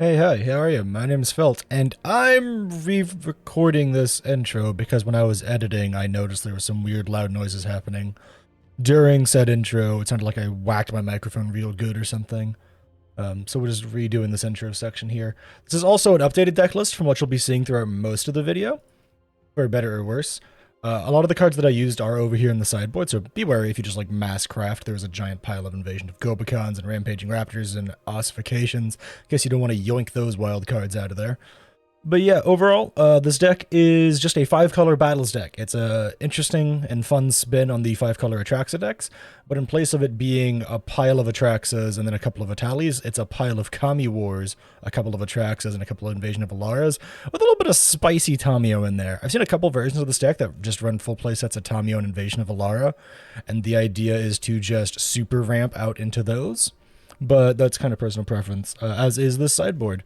Hey, hi, how are you? My name's Felt, and I'm re-recording this intro because when I was editing, I noticed there were some weird loud noises happening. During said intro, it sounded like I whacked my microphone real good or something. So we're just redoing this intro section here. This is also an updated deck list from what you'll be seeing throughout most of the video, for better or worse. A lot of the cards that I used are over here in the sideboard, so be wary if you just like mass craft. There was a giant pile of Invasion of Gobakons and Rampaging Raptors and Ossifications. Guess you don't want to yoink those wild cards out of there. But yeah, overall, this deck is just a 5-color battles deck. It's a interesting and fun spin on the 5-color Atraxa decks, but in place of it being a pile of Atraxas and then a couple of Etalis, it's a pile of Kami Wars, a couple of Atraxas, and a couple of Invasion of Alaras, with a little bit of spicy Tamio in there. I've seen a couple versions of this deck that just run full play sets of Tamio and Invasion of Alara, and the idea is to just super ramp out into those, but that's kind of personal preference, as is this sideboard.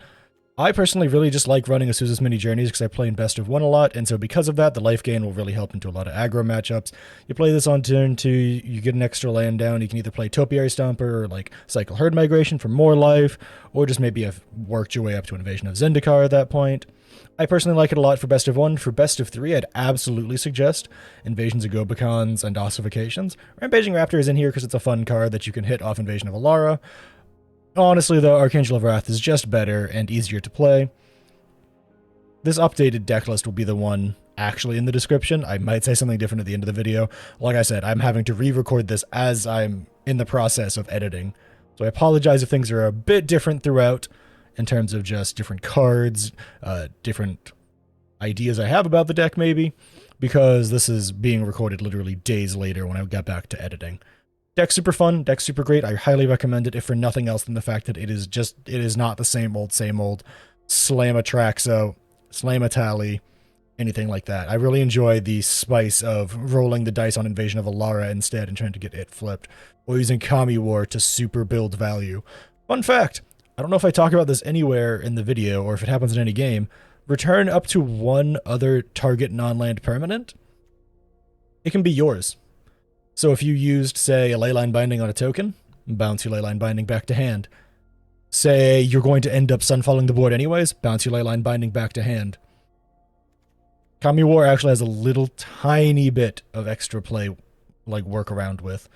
I personally really just like running Azusa's Mini Journeys because I play in best of one a lot, and so because of that, the life gain will really help into a lot of aggro matchups. You play this on turn 2, you get an extra land down, you can either play Topiary Stomper or like Cycle Herd Migration for more life, or just maybe have worked your way up to Invasion of Zendikar at that point. I personally like it a lot for best of 1. For best of 3, I'd absolutely suggest Invasions of Gobakons and Ossifications. Rampaging Raptor is in here because it's a fun card that you can hit off Invasion of Alara. Honestly, though, Archangel of Wrath is just better and easier to play. This updated deck list will be the one actually in the description. I might say something different at the end of the video. Like I said, I'm having to re-record this as I'm in the process of editing. So I apologize if things are a bit different throughout in terms of just different cards, different ideas I have about the deck maybe, because this is being recorded literally days later when I get back to editing. Deck's super fun, deck's super great. I highly recommend it if for nothing else than the fact that it is not the same old slam Atraxo, slam etali, anything like that. I really enjoy the spice of rolling the dice on Invasion of Alara instead and trying to get it flipped, or using Kami War to super build value. Fun fact, I don't know if I talk about this anywhere in the video or if it happens in any game, return up to one other target non-land permanent, it can be yours. So if you used, say, a Leyline Binding on a token, bounce your Leyline Binding back to hand. Say you're going to end up sunfalling the board anyways, bounce your Leyline Binding back to hand. Kami War actually has a little tiny bit of extra play, like, work around with.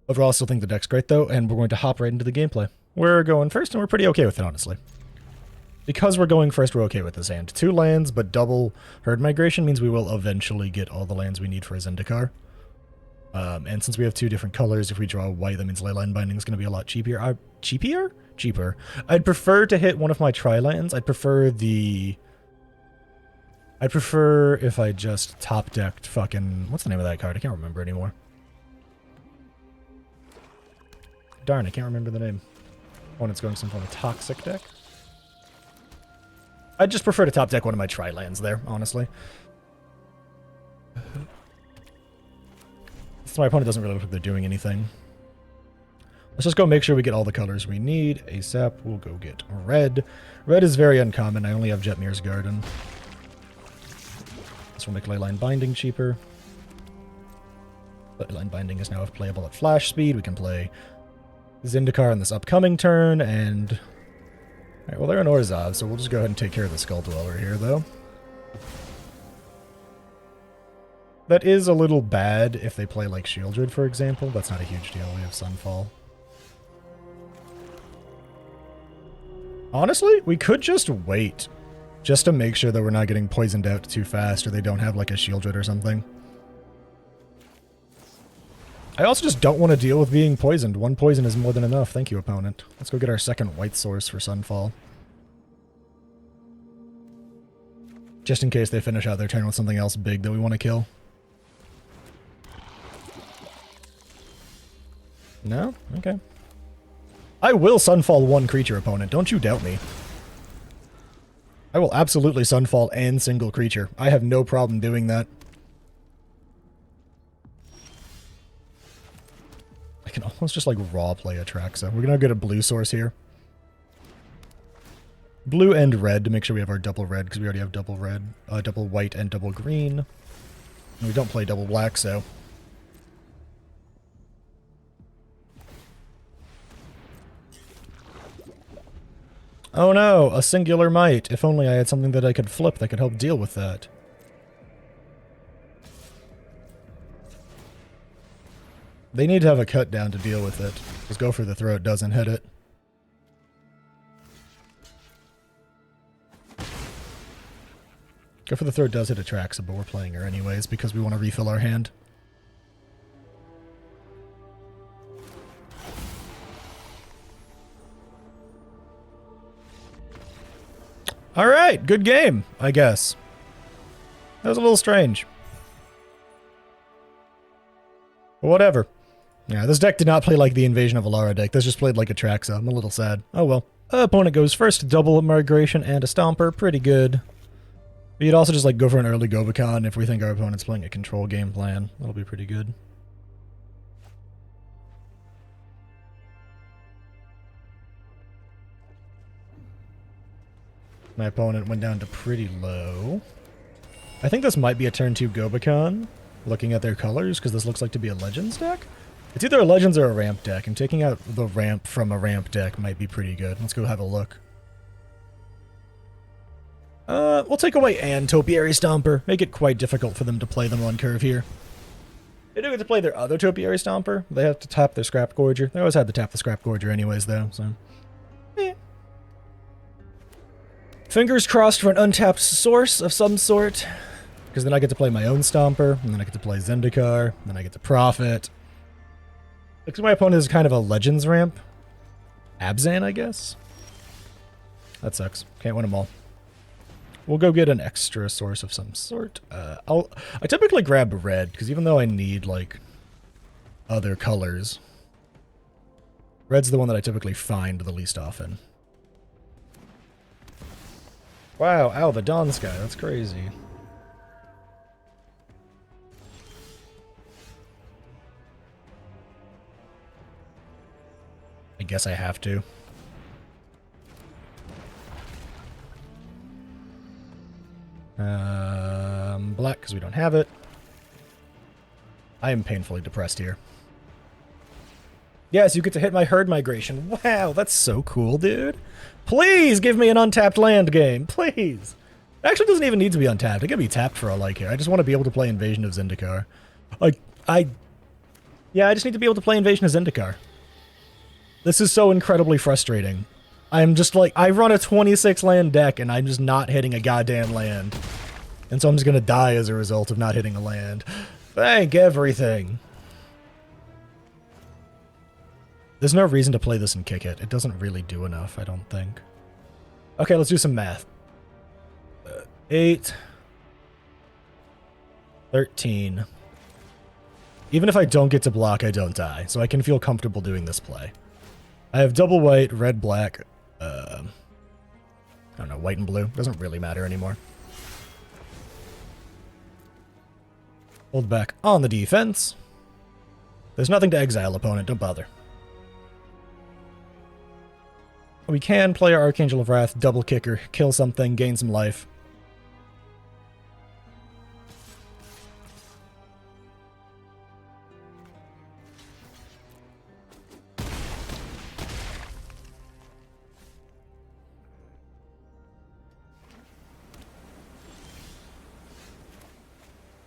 Overall, I still think the deck's great, though, and we're going to hop right into the gameplay. We're going first, and we're pretty okay with it, honestly. Because we're going first, we're okay with this hand. 2 lands, but double Herd Migration means we will eventually get all the lands we need for a Zendikar. And since we have 2 different colors, if we draw white, that means Leyline Binding is going to be a lot cheaper. Cheaper? I'd prefer to hit one of my tri-lands. I'd prefer if I just top-decked fucking... What's the name of that card? I can't remember anymore. Darn, I can't remember the name. When it's going some kind of toxic deck. I'd just prefer to top-deck one of my tri-lands there, honestly. So my opponent doesn't really look like they're doing anything. Let's just go make sure we get all the colors we need. ASAP, we'll go get red. Red is very uncommon. I only have Jetmir's Garden. This will make Leyline Binding cheaper. Leyline Binding is now playable at flash speed. We can play Zendikar on this upcoming turn, and... Alright, well, they're an Orzhov, so we'll just go ahead and take care of the Skull Dweller here, though. That is a little bad if they play like Shieldred, for example. That's not a huge deal. We have Sunfall. Honestly, we could just wait. Just to make sure that we're not getting poisoned out too fast or they don't have like a Shieldred or something. I also just don't want to deal with being poisoned. 1 poison is more than enough. Thank you, opponent. Let's go get our second white source for Sunfall. Just in case they finish out their turn with something else big that we want to kill. No? Okay. I will Sunfall 1 creature, opponent. Don't you doubt me. I will absolutely Sunfall and single creature. I have no problem doing that. I can almost just, like, raw play Atraxa. We're gonna get a blue source here. Blue and red to make sure we have our double red, because we already have double red, double white and double green. And we don't play double black, so... Oh no, a singular might. If only I had something that I could flip that could help deal with that. They need to have a cut down to deal with it. Because Go for the Throat doesn't hit it. Go for the Throat does hit Atraxa, but we're playing her anyways because we want to refill our hand. Alright, good game, I guess. That was a little strange. But whatever. Yeah, this deck did not play like the Invasion of Alara deck. This just played like Atraxa. I'm a little sad. Oh well. Opponent goes first, double Migration and a Stomper. Pretty good. But you'd also just like go for an early Gobakon if we think our opponent's playing a control game plan. That'll be pretty good. My opponent went down to pretty low. I think this might be a turn 2 Gobakon, looking at their colors, because this looks like to be a Legends deck. It's either a Legends or a Ramp deck, and taking out the Ramp from a Ramp deck might be pretty good. Let's go have a look. We'll take away and Topiary Stomper. Make it quite difficult for them to play them on curve here. They do get to play their other Topiary Stomper. They have to tap their Scrap Gorger. They always had to tap the Scrap Gorger anyways, though, so... eh. Fingers crossed for an untapped source of some sort. Because then I get to play my own Stomper, and then I get to play Zendikar, and then I get to profit. Looks like my opponent is kind of a Legends ramp. Abzan, I guess? That sucks. Can't win them all. We'll go get an extra source of some sort. I typically grab red, because even though I need, like, other colors, red's the one that I typically find the least often. Wow, ow, the Dawn Sky, that's crazy. I guess I have to. Black, because we don't have it. I am painfully depressed here. Yes, you get to hit my herd migration. Wow, that's so cool, dude. Please give me an untapped land game. Please. It actually doesn't even need to be untapped. It can be tapped for all I care. I just want to be able to play Invasion of Zendikar. Yeah, I just need to be able to play Invasion of Zendikar. This is so incredibly frustrating. I'm just like, I run a 26 land deck and I'm just not hitting a goddamn land. And so I'm just gonna die as a result of not hitting a land. Thank everything. There's no reason to play this and kick it. It doesn't really do enough, I don't think. Okay, let's do some math. 8. 13. Even if I don't get to block, I don't die. So I can feel comfortable doing this play. I have double white, red, black. I don't know, white and blue. Doesn't really matter anymore. Hold back on the defense. There's nothing to exile, opponent. Don't bother. We can play our Archangel of Wrath, double kicker, kill something, gain some life.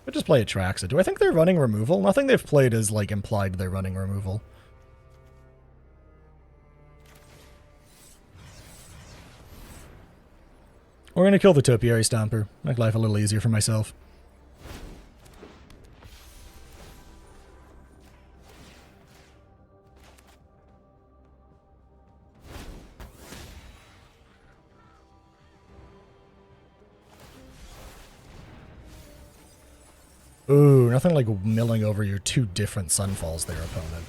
But just play Atraxa. Do I think they're running removal? Nothing they've played is like implied they're running removal. We're gonna kill the Topiary Stomper. Make life a little easier for myself. Ooh, nothing like milling over your 2 different Sunfalls there, opponent.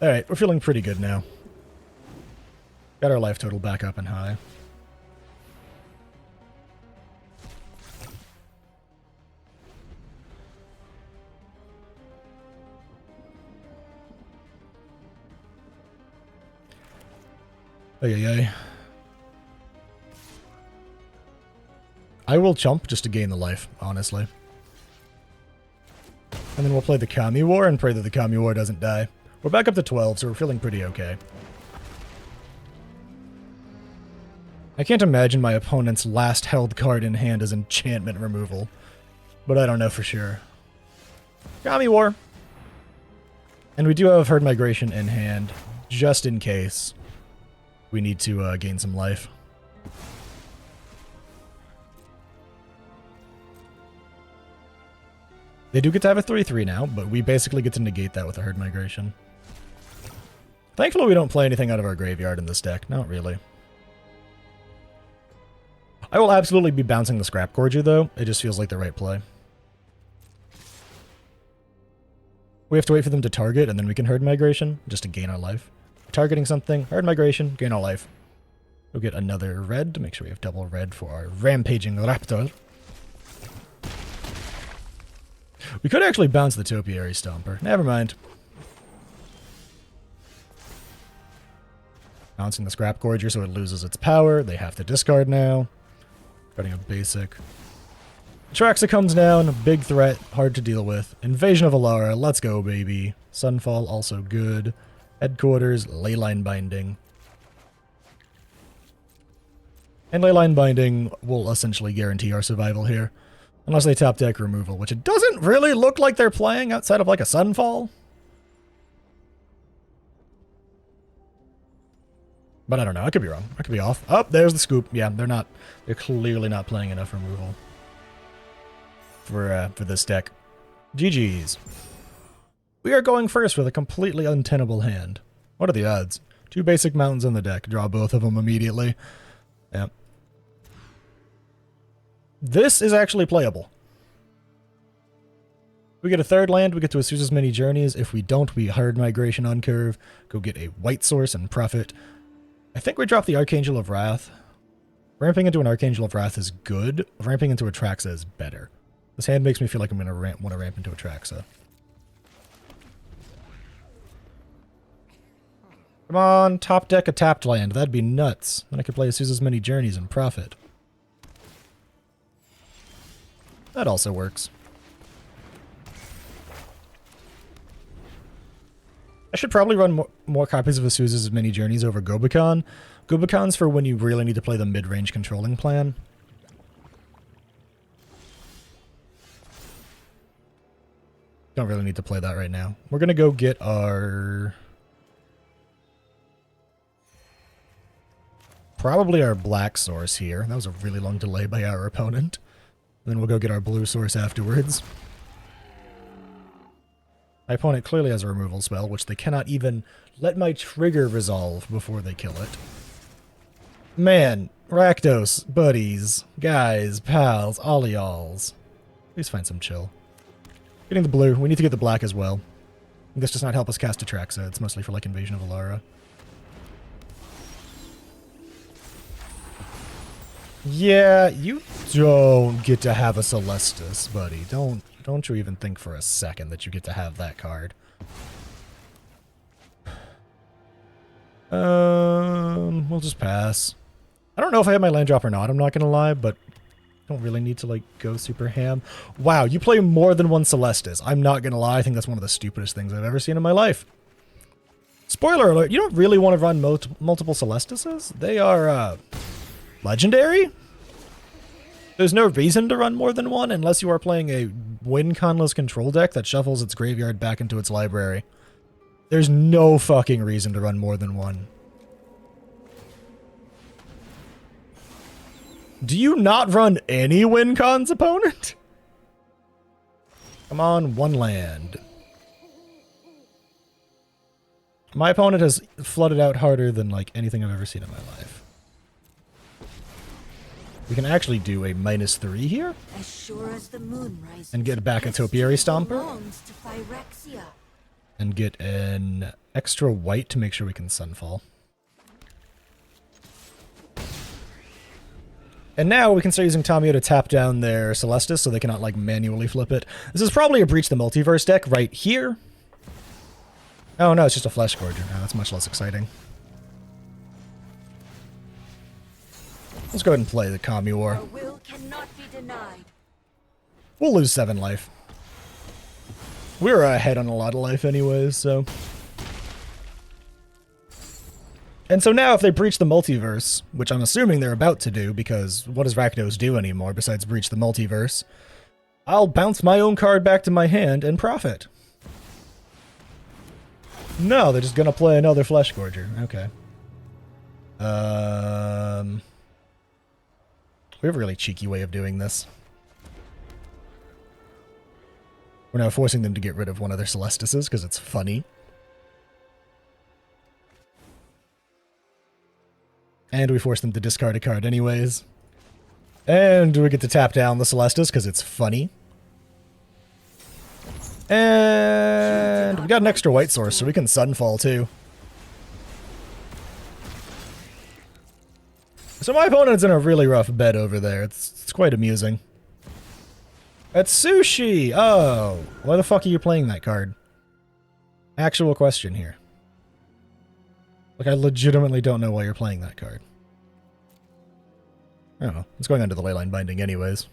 Alright, we're feeling pretty good now. Got our life total back up and high. Ay. I will chump just to gain the life, honestly. And then we'll play the Kami War and pray that the Kami War doesn't die. We're back up to 12, so we're feeling pretty okay. I can't imagine my opponent's last held card in hand is enchantment removal, but I don't know for sure. Kami War. And we do have Herd Migration in hand, just in case we need to gain some life. They do get to have a 3-3 now, but we basically get to negate that with a Herd Migration. Thankfully, we don't play anything out of our graveyard in this deck. Not really. I will absolutely be bouncing the Scrap Gorger, though. It just feels like the right play. We have to wait for them to target, and then we can Herd Migration, just to gain our life. Targeting something, Herd Migration, gain our life. We'll get another red to make sure we have double red for our Rampaging Raptor. We could actually bounce the Topiary Stomper. Never mind. Bouncing the Scrap Gorger so it loses its power. They have to discard now. Running a basic. Traxa comes down. Big threat. Hard to deal with. Invasion of Alara. Let's go, baby. Sunfall, also good. Headquarters. Leyline Binding. And Leyline Binding will essentially guarantee our survival here. Unless they top deck removal, which it doesn't really look like they're playing outside of like a Sunfall. But I don't know. I could be wrong. I could be off. Oh, there's the scoop. Yeah, they're clearly not playing enough removal for this deck. GG's. We are going first with a completely untenable hand. What are the odds? 2 basic mountains in the deck. Draw both of them immediately. Yep. This is actually playable. We get a 3rd land, we get to Azusa's Many Journeys. If we don't, we Herd Migration on curve, go get a white source and profit. I think we drop the Archangel of Wrath. Ramping into an Archangel of Wrath is good. Ramping into a Traxa is better. This hand makes me feel like I'm going to want to ramp into a Traxa. Come on, top deck a tapped land. That'd be nuts. Then I could play Azusa's Many Journeys and profit. That also works. I should probably run more copies of Azusa's Many Journeys over Gobekon. Gobekon's for when you really need to play the mid-range controlling plan. Don't really need to play that right now. We're going to go get our... probably our black source here. That was a really long delay by our opponent. Then we'll go get our blue source afterwards. My opponent clearly has a removal spell, which they cannot even let my trigger resolve before they kill it. Man, Rakdos, buddies, guys, pals, all y'alls. Please find some chill. Getting the blue. We need to get the black as well. This does not help us cast Atraxa. It's mostly for, like, Invasion of Alara. Yeah, you don't get to have a Celestus, buddy. Don't you even think for a second that you get to have that card. We'll just pass. I don't know if I have my land drop or not, I'm not gonna lie, but don't really need to, like, go super ham. Wow, you play more than one Celestus. I'm not gonna lie, I think that's one of the stupidest things I've ever seen in my life. Spoiler alert, you don't really want to run multiple Celestuses? They are, legendary? There's no reason to run more than one unless you are playing a win-conless control deck that shuffles its graveyard back into its library. There's no fucking reason to run more than one. Do you not run any win-cons, opponent? Come on, one land. My opponent has flooded out harder than, like, anything I've ever seen in my life. We can actually do a -3 here. As sure as the moon rises, and get back a Topiary Stomper. to And get an extra white to make sure we can Sunfall. And now we can start using Tamiyo to tap down their Celestus so they cannot, like, manually flip it. This is probably a Breach the Multiverse deck right here. Oh no, it's just a Flesh Gorger. Oh, that's much less exciting. Let's go ahead and play the Kami War. Our will cannot be denied. We'll lose 7 life. We're ahead on a lot of life anyways, so... And so now if they breach the multiverse, which I'm assuming they're about to do, because what does Rakdos do anymore besides breach the multiverse? I'll bounce my own card back to my hand and profit. No, they're just gonna play another Flesh Gorger. Okay. We have a really cheeky way of doing this. We're now forcing them to get rid of one of their Celestises because it's funny. And we force them to discard a card anyways. And we get to tap down the Celestis because it's funny. And we got an extra white source, so we can Sunfall too. So my opponent's in a really rough bed over there. It's quite amusing. It's Sushi! Oh, why the fuck are you playing that card? Actual question here. Like, I legitimately don't know why you're playing that card. I don't know. It's going under the Leyline Binding anyways.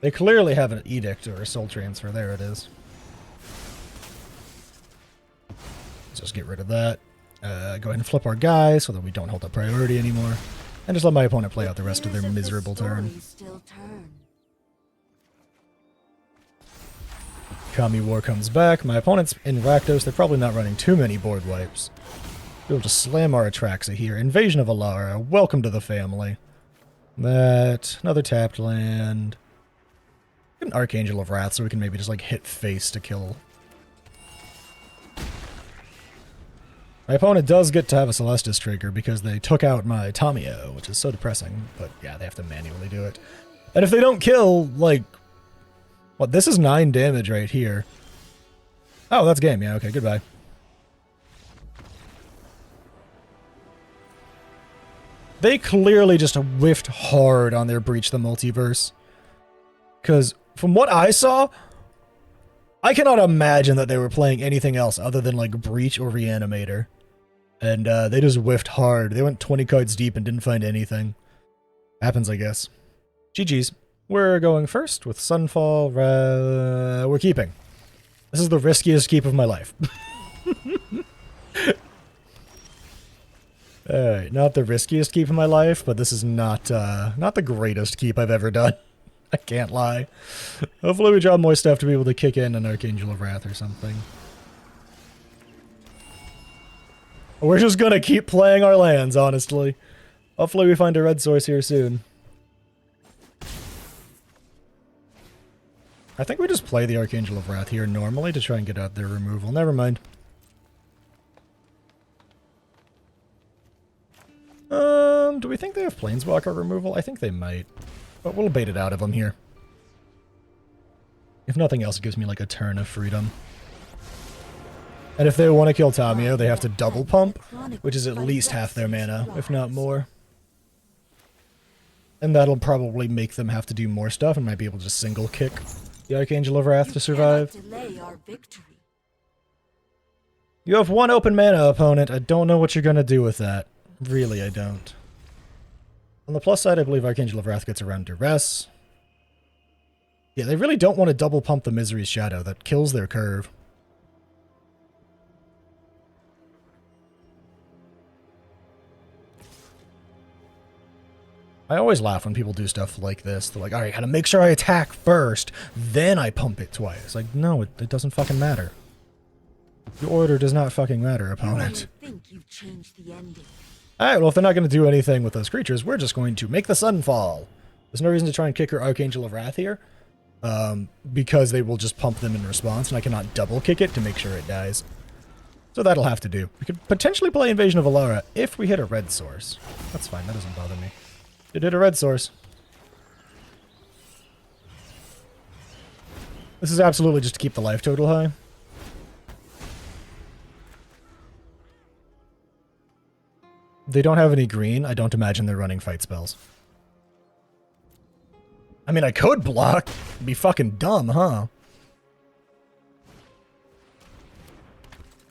They clearly have an Edict or a Soul Transfer. There it is. Let's just get rid of that. Go ahead and flip our guy so that we don't hold up priority anymore. And just let my opponent play out the rest of their miserable turn. Kami War comes back. My opponent's in Rakdos. They're probably not running too many board wipes. We'll just slam our Atraxa here. Invasion of Alara. Welcome to the family. That. Another tapped land. An Archangel of Wrath so we can maybe just like hit face to kill. My opponent does get to have a Celestis trigger because they took out my Tamio, which is so depressing. But yeah, they have to manually do it. And if they don't kill, like... What, this is 9 damage right here. Oh, that's game. Yeah, okay, goodbye. They clearly just whiffed hard on their Breach the Multiverse. Because from what I saw, I cannot imagine that they were playing anything else other than like Breach or Reanimator. And they just whiffed hard. They went 20 cards deep and didn't find anything. Happens, I guess. GG's. We're going first with Sunfall. We're keeping. This is the riskiest keep of my life. Alright, not the riskiest keep of my life, but this is not the greatest keep I've ever done. I can't lie. Hopefully we draw more stuff to be able to kick in an Archangel of Wrath or something. We're just gonna keep playing our lands, honestly. Hopefully we find a red source here soon. I think we just play the Archangel of Wrath here normally to try and get out their removal. Never mind. Do we think they have Planeswalker removal? I think they might. But we'll bait it out of them here. If nothing else, it gives me like a turn of freedom. And if they want to kill Tamio, they have to double pump, which is at least half their mana, if not more. And that'll probably make them have to do more stuff and might be able to just single kick the Archangel of Wrath to survive. You have 1 open mana, opponent. I don't know what you're going to do with that. Really, I don't. On the plus side, I believe Archangel of Wrath gets around Duress. Yeah, they really don't want to double pump the Misery's Shadow. That kills their curve. I always laugh when people do stuff like this. They're like, alright, gotta make sure I attack first, then I pump it twice. Like, no, it doesn't fucking matter. Your order does not fucking matter, opponent. Alright, well, if they're not going to do anything with those creatures, we're just going to make the sun fall. There's no reason to try and kick her Archangel of Wrath here. Because they will just pump them in response, and I cannot double kick it to make sure it dies. So that'll have to do. We could potentially play Invasion of Alara if we hit a red source. That's fine, that doesn't bother me. It hit a red source. This is absolutely just to keep the life total high. They don't have any green. I don't imagine they're running fight spells. I mean, I could block. It'd be fucking dumb, huh?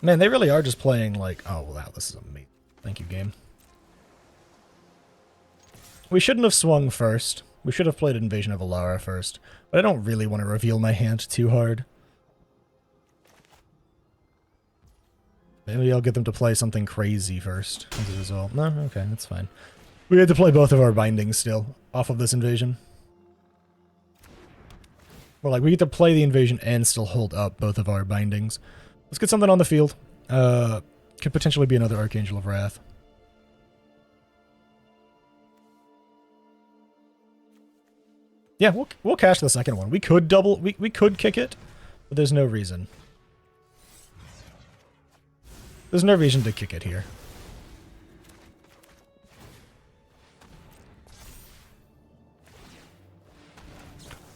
Man, they really are just playing like... Oh, wow, this is amazing. Thank you, game. We shouldn't have swung first. We should have played Invasion of Alara first. But I don't really want to reveal my hand too hard. Maybe I'll get them to play something crazy first as a result. No, okay, that's fine. We had to play both of our bindings still off of this invasion. Well, like, we get to play the invasion and still hold up both of our bindings. Let's get something on the field. Could potentially be another Archangel of Wrath. Yeah, we'll cash the second one. We could we could kick it, but there's no reason. There's no reason to kick it here.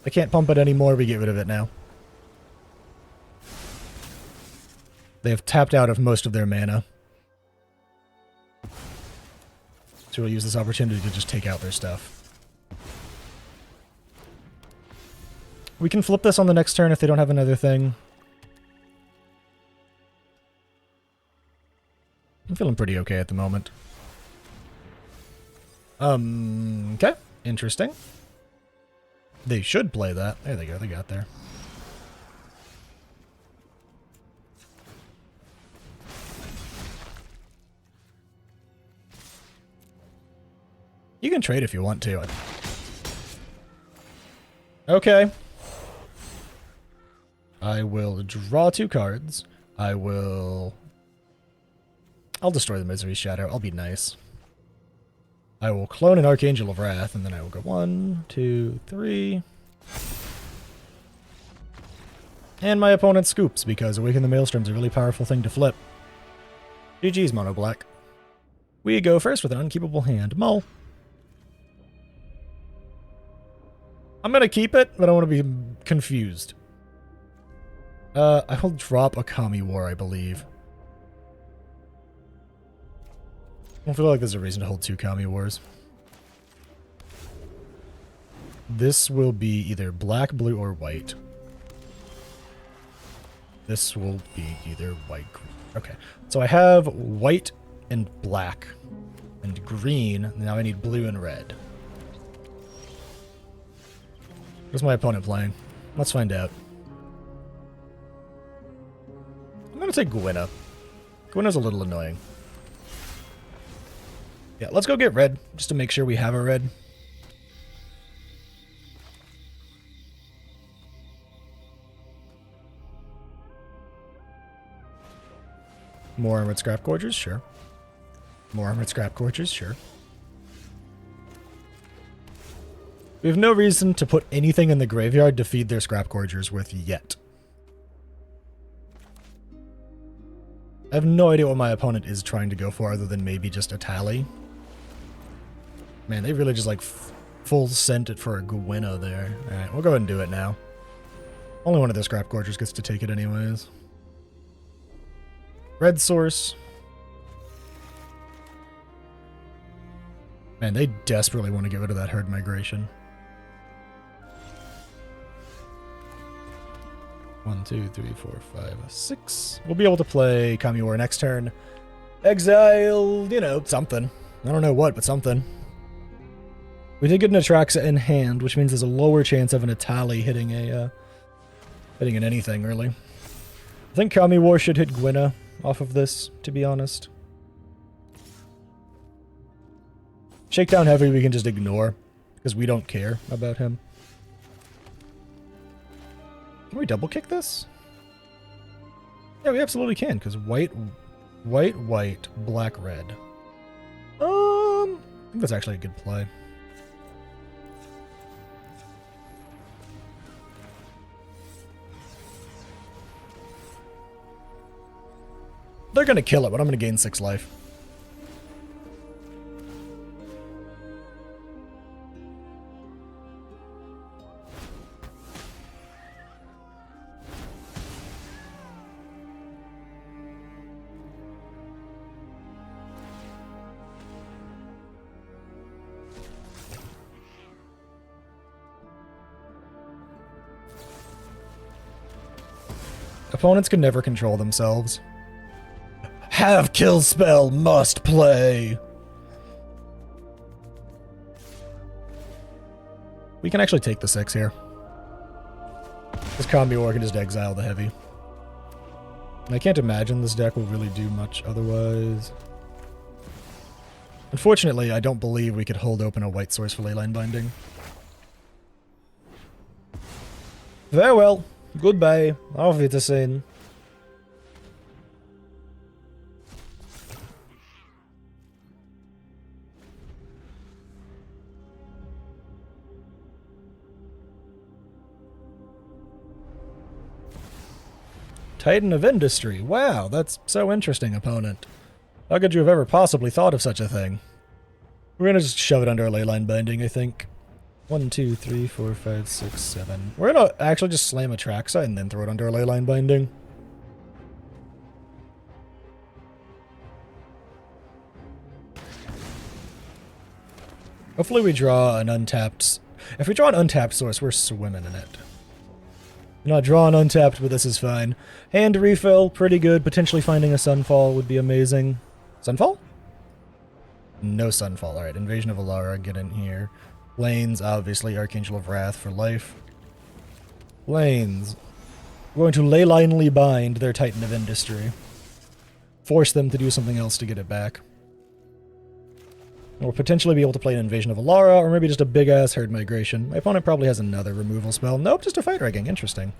I can't pump it anymore, we get rid of it now. They have tapped out of most of their mana. So we'll use this opportunity to just take out their stuff. We can flip this on the next turn if they don't have another thing. I'm feeling pretty okay at the moment. Okay. Interesting. They should play that. There they go, they got there. You can trade if you want to. Okay. I will draw 2 cards. I'll destroy the Misery Shadow. I'll be nice. I will clone an Archangel of Wrath, and then I will go 1, 2, 3. And my opponent scoops, because Awaken the Maelstrom's a really powerful thing to flip. GG's, Mono Black. We go first with an unkeepable hand. Mull. I'm gonna keep it, but I want to be confused. I will drop a Kami War, I believe. I don't feel like there's a reason to hold 2 Kami Wars. This will be either black, blue, or white. This will be either white, green. Okay, so I have white and black and green. Now I need blue and red. What's my opponent playing? Let's find out. I'm gonna take Gwynna. Gwynna's a little annoying. Yeah, let's go get red, just to make sure we have a red. More Armored Scrap Gorgers? Sure. More Armored Scrap Gorgers? Sure. We have no reason to put anything in the graveyard to feed their Scrap Gorgers with yet. I have no idea what my opponent is trying to go for other than maybe just etali. Man, they really just like full sent it for a Gwynna there. Alright, we'll go ahead and do it now. Only one of their Scrap Gorgers gets to take it anyways. Red source. Man, they desperately want to get rid of that herd migration. 1, 2, 3, 4, 5, 6. We'll be able to play Kami War next turn. Exile, you know, something. I don't know what, but something. We did get an Atraxa in hand, which means there's a lower chance of an etali hitting an anything, really. I think Kami War should hit Gwynna off of this, to be honest. Shakedown Heavy we can just ignore, because we don't care about him. Can we double kick this? Yeah, we absolutely can, because white, black, red. I think that's actually a good play. They're gonna kill it, but I'm gonna gain 6 life. Opponents can never control themselves. Have kill spell, must play. We can actually take the 6 here. This Kami War can just exile the heavy. I can't imagine this deck will really do much otherwise. Unfortunately, I don't believe we could hold open a white source for Leyline Binding. Farewell. Goodbye. Auf Wiedersehen. Titan of Industry. Wow, that's so interesting, opponent. How could you have ever possibly thought of such a thing? We're gonna just shove it under a Leyline Binding, I think. 1, 2, 3, 4, 5, 6, 7. We're gonna actually just slam a Traxa and then throw it under a Leyline Binding. Hopefully we draw an untapped... If we draw an untapped source, we're swimming in it. Not drawing untapped, but this is fine. Hand refill, pretty good. Potentially finding a Sunfall would be amazing. Sunfall? No Sunfall. Alright, Invasion of Alara, get in here. Lanes, obviously, Archangel of Wrath for life. Lanes. We're going to Leylinely bind their Titan of Industry. Force them to do something else to get it back. Or potentially be able to play an Invasion of Alara, or maybe just a big-ass Herd Migration. My opponent probably has another removal spell. Nope, just a Fight Rigging. Interesting.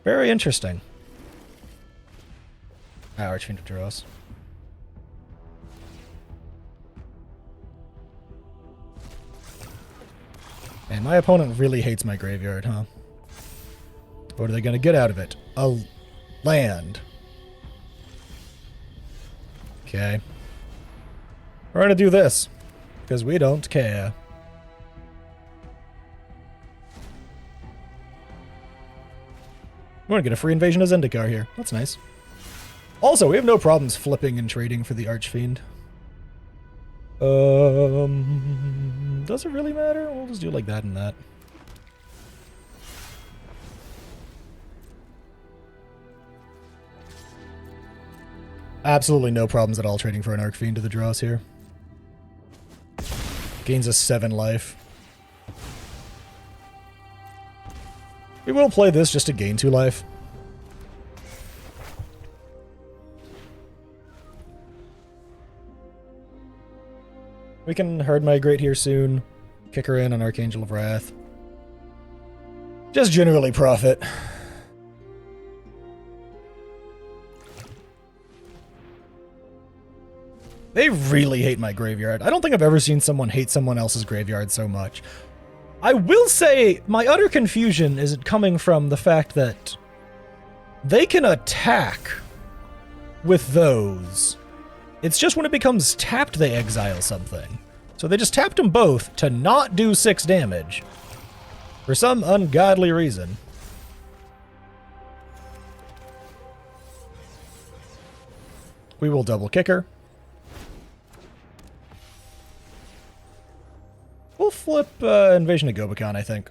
Very interesting. Archfiend of Duros. And my opponent really hates my graveyard, huh? What are they going to get out of it? A land. Okay. We're going to do this, because we don't care. We're going to get a free Invasion of Zendikar here. That's nice. Also, we have no problems flipping and trading for the Archfiend. Does it really matter? We'll just do like that and that. Absolutely no problems at all trading for an Archfiend to the draws here. Gains us 7 life. We will play this just to gain 2 life. We can Herd Migrate here soon. Kick her in on Archangel of Wrath. Just generally profit. They really hate my graveyard. I don't think I've ever seen someone hate someone else's graveyard so much. I will say my utter confusion is coming from the fact that they can attack with those. It's just when it becomes tapped they exile something. So they just tapped them both to not do 6 damage. For some ungodly reason. We will double kick her. We'll flip Invasion of Gobekhan, I think.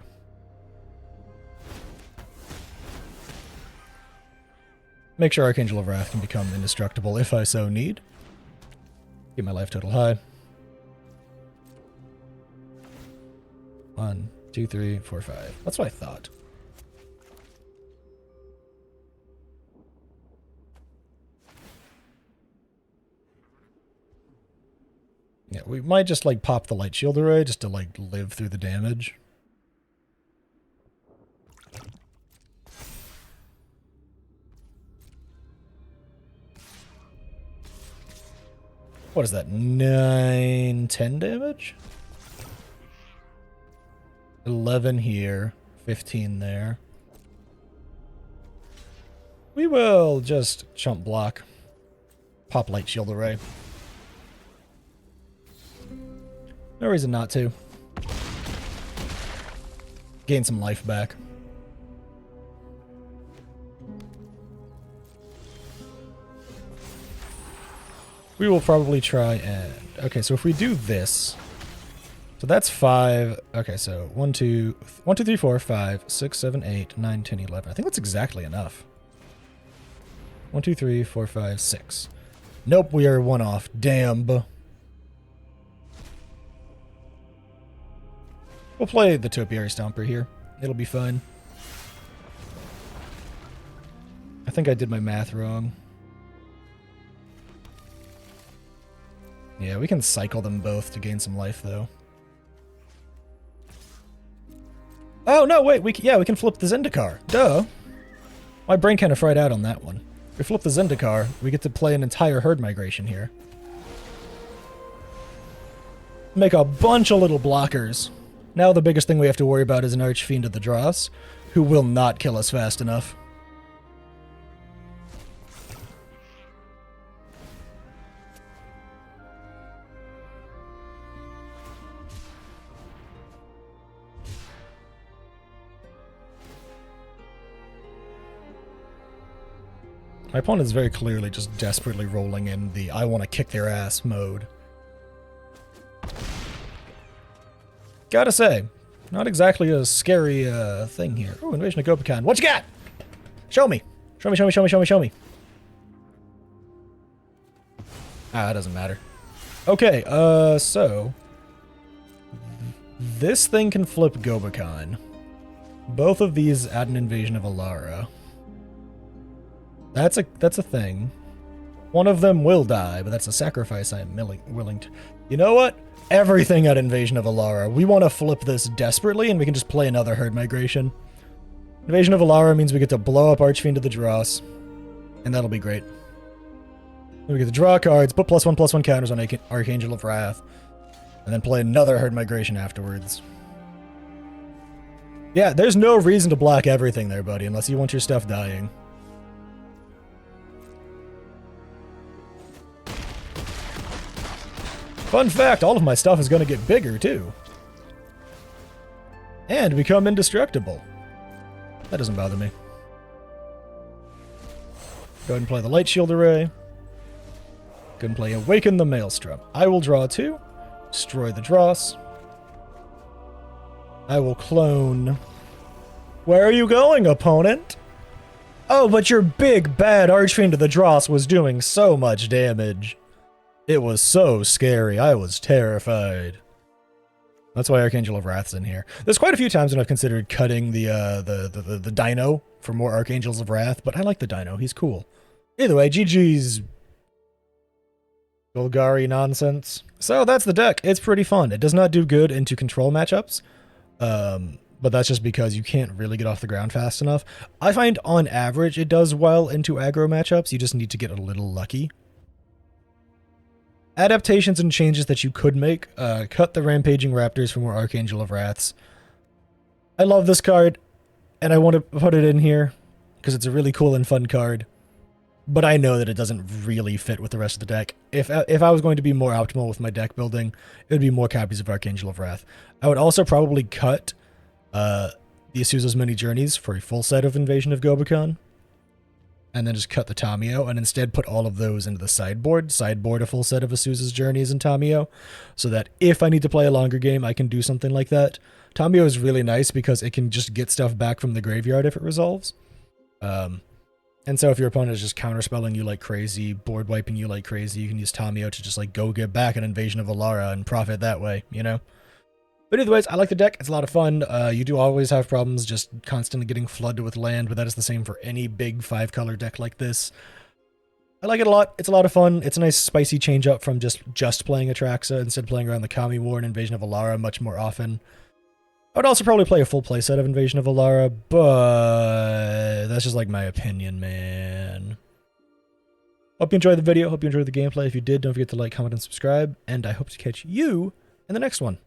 Make sure Archangel of Wrath can become indestructible if I so need. Keep my life total high. 1, 2, 3, 4, 5. That's what I thought. Yeah, we might just like pop the Light Shield Array just to like live through the damage. What is that? 9, 10 damage? 11 here, 15 there. We will just chump block. Pop Light Shield Array. No reason not to. Gain some life back. We will probably try and... Okay, so if we do this... So that's 5... Okay, so 1, 2, 3, 4, 5, 6, 7, 8, 9, 10, 11. I think that's exactly enough. 1, 2, 3, 4, 5, 6. Nope, we are 1 off. Damn. We'll play the Topiary Stomper here. It'll be fun. think I did my math wrong. Yeah, we can cycle them both to gain some life, though. Oh, no, wait, we can flip the Zendikar. Duh. My brain kind of fried out on that one. If we flip the Zendikar, we get to play an entire herd migration here. Make a bunch of little blockers. Now the biggest thing we have to worry about is an Archfiend of the Dross, who will not kill us fast enough. My opponent is very clearly just desperately rolling in the I want to kick their ass mode. Gotta say, not exactly a scary thing here. Oh, Invasion of Gobekhan. What you got? Show me. Show me, show me, show me, show me, show me. Ah, that doesn't matter. Okay, so... this thing can flip Gobekhan. Both of these add an Invasion of Alara. That's a thing. One of them will die, but that's a sacrifice I am willing to... You know what? Everything at Invasion of Alara. We want to flip this desperately, and we can just play another herd migration. Invasion of Alara means we get to blow up Archfiend of the Dross, and that'll be great. Then we get to draw cards, put +1/+1 counters on Archangel of Wrath, and then play another herd migration afterwards. Yeah, there's no reason to block everything there, buddy, unless you want your stuff dying. Fun fact, all of my stuff is going to get bigger, too. And become indestructible. That doesn't bother me. Go ahead and play the Light Shield Array. Go ahead and play Awaken the Maelstrom. I will draw 2. Destroy the Dross. I will clone... Where are you going, opponent? Oh, but your big, bad Archfiend of the Dross was doing so much damage. It was so scary. I was terrified. That's why Archangel of Wrath's in here. There's quite a few times when I've considered cutting the Dino for more Archangels of Wrath, but I like the Dino. He's cool. Either way, GG's Golgari nonsense. So that's the deck. It's pretty fun. It does not do good into control matchups, but that's just because you can't really get off the ground fast enough. I find on average it does well into aggro matchups. You just need to get a little lucky. Adaptations and changes that you could make. Cut the Rampaging Raptors for more Archangel of Wraths. I love this card, and I want to put it in here because it's a really cool and fun card. But I know that it doesn't really fit with the rest of the deck. If I was going to be more optimal with my deck building, it would be more copies of Archangel of Wrath. I would also probably cut the Isuza's Many Journeys for a full set of Invasion of Gobekhan. And then just cut the Tamio, and instead put all of those into the sideboard. Sideboard a full set of Isuza's Journeys and Tamio, so that if I need to play a longer game, I can do something like that. Tamio is really nice because it can just get stuff back from the graveyard if it resolves. And so if your opponent is just counterspelling you like crazy, board wiping you like crazy, you can use Tamio to just like go get back an Invasion of Alara and profit that way, you know? But anyways, I like the deck. It's a lot of fun. You do always have problems just constantly getting flooded with land, but that is the same for any big 5-color deck like this. I like it a lot. It's a lot of fun. It's a nice spicy change up from just playing Atraxa, instead playing around the Kami War and Invasion of Alara much more often. I would also probably play a full playset of Invasion of Alara, but that's just like my opinion, man. Hope you enjoyed the video. Hope you enjoyed the gameplay. If you did, don't forget to like, comment, and subscribe, and I hope to catch you in the next one.